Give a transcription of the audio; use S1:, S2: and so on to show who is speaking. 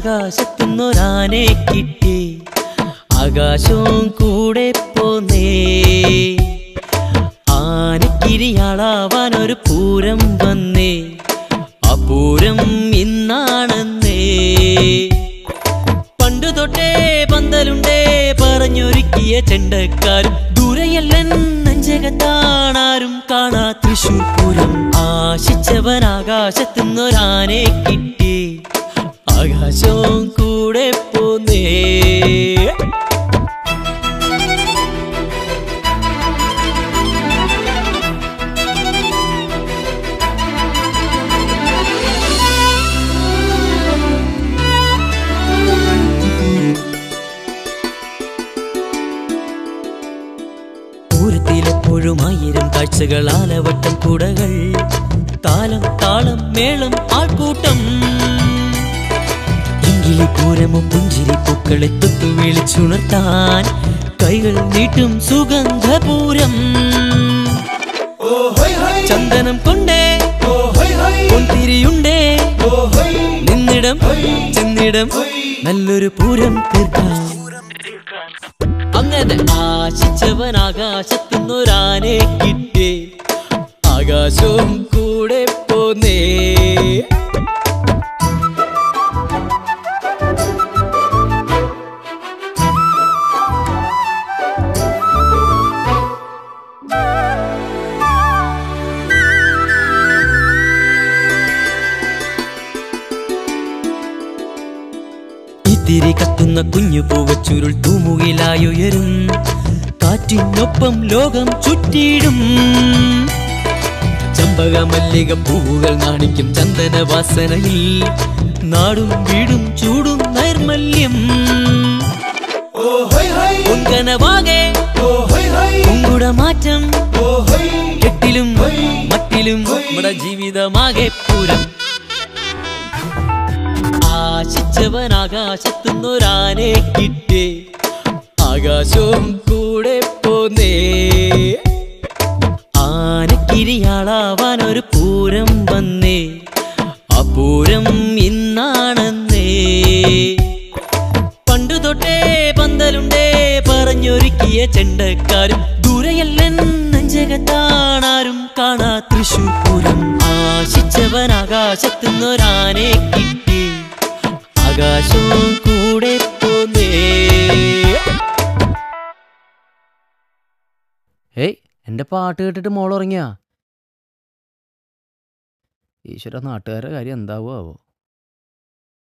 S1: ആകാശത്തുന്നൊരാനെ കിട്ടി, ആകാശവും കൂടെ പോന്നേ. ആനക്കിരിയാളാവാനൊരു പൂരം വന്നേ, ആ പൂരം ഇന്നാണെന്നേ. പണ്ടു തൊട്ടേ പന്തലുണ്ടേ പറഞ്ഞൊരുക്കിയ ചെണ്ടക്കാരും, ദൂരെയല്ലൻ നെഞ്ചകത്താണാരും കാണാ തൃശൂർ പൂരം. ആശിച്ചവൻ ആകാശത്തുന്നൊരാനെ കിട്ടി, ആകാശവും കൂടെ പോന്നേ. പൂരത്തിലെപ്പോഴും 1000 കാഴ്ചകൾ, ആലവട്ടം കുടകൾ, താലം താളം മേളം ആൾക്കൂട്ടം. പൂരമോ പുഞ്ചിരി പൂക്കളെ തൊട്ടു വിളിച്ചുണർത്താൻ കൈകൾ നീട്ടും സുഗന്ധപൂരം. ചന്ദനം കൊണ്ടേ പൊന്തിരിയുണ്ടേ, നിന്നിടം ചെന്നിടം നല്ലൊരു പൂരം തീർക്കാം. അങ്ങനെ ആശിച്ചവൻ ആകാശത്തുന്നൊരാനെ കിട്ടി, ആകാശവും കൂടെ പോന്നേ. തിരി കത്തുന്ന കുഞ്ഞു പൂവച്ചുരുൾ തൂമുകിലായുയരും, കാറ്റിനൊപ്പം ലോകം ചുറ്റിയിടും. ചമ്പക മല്ലിക പൂവുകൾ നാണിക്കും ചന്ദനവാസനയിൽ, നാടും വീടും ചൂടും നൈർമല്യം. പൊൻകനവാകെ കുങ്കുടമാറ്റം, കെട്ടിലും മട്ടിലും നമ്മുടെ ജീവിതമാകെ പൂരം. ആശിച്ചവൻ ആകാശത്തുന്നൊരാനെ കിട്ടി, ആകാശവും കൂടെ പോന്നേ. ആനക്കിരിയാളാവാനൊരു പൂരം വന്നേ, ആ പൂരം ഇന്നാണെന്നേ. പണ്ടു തൊട്ടേ പന്തലുണ്ടേ പറഞ്ഞൊരുക്കിയ ചെണ്ടക്കാരും, ദൂരെയല്ലൻ നെഞ്ചകത്താണാരും കാണാ തൃശൂർ പൂരം. ആശിച്ചവൻ ആകാശത്തുന്നൊരാനെ കിട്ടി, ആകാശവും കൂടെ പോന്നേ.
S2: ഏയ്, എൻ്റെ പാട്ട് കേട്ടിട്ട് മോളുറങ്ങിയാ? ഈശ്വര, നാട്ടുകാരുടെ കാര്യം എന്താവോ ആവോ.